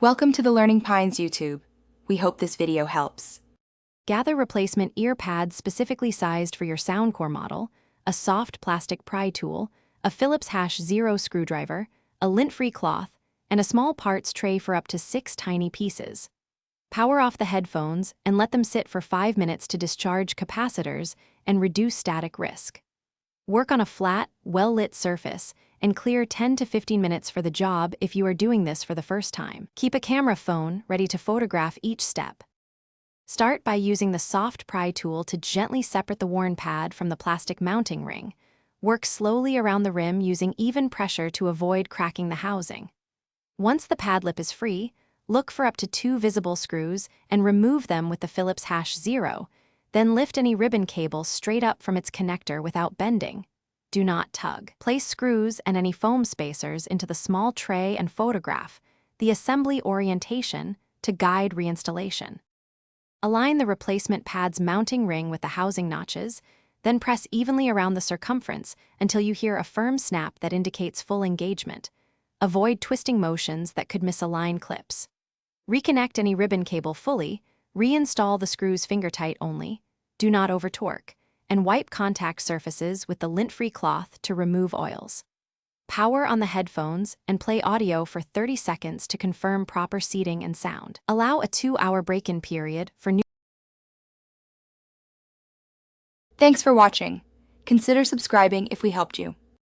Welcome to the Learning Pines YouTube. We hope this video helps. Gather replacement ear pads specifically sized for your Soundcore model, a soft plastic pry tool, a Phillips #0 screwdriver, a lint-free cloth, and a small parts tray for up to 6 tiny pieces. Power off the headphones and let them sit for 5 minutes to discharge capacitors and reduce static risk. Work on a flat, well-lit surface and clear 10 to 15 minutes for the job if you are doing this for the first time. Keep a camera phone ready to photograph each step. Start by using the soft pry tool to gently separate the worn pad from the plastic mounting ring. Work slowly around the rim using even pressure to avoid cracking the housing. Once the pad lip is free, look for up to 2 visible screws and remove them with the Phillips #0. Then lift any ribbon cable straight up from its connector without bending. Do not tug. Place screws and any foam spacers into the small tray and photograph the assembly orientation to guide reinstallation. Align the replacement pad's mounting ring with the housing notches, then press evenly around the circumference until you hear a firm snap that indicates full engagement. Avoid twisting motions that could misalign clips. Reconnect any ribbon cable fully, reinstall the screws finger-tight only, do not over-torque, and wipe contact surfaces with the lint-free cloth to remove oils. Power on the headphones and play audio for 30 seconds to confirm proper seating and sound. Allow a 2-hour break-in period for new. Thanks for watching. Consider subscribing if we helped you.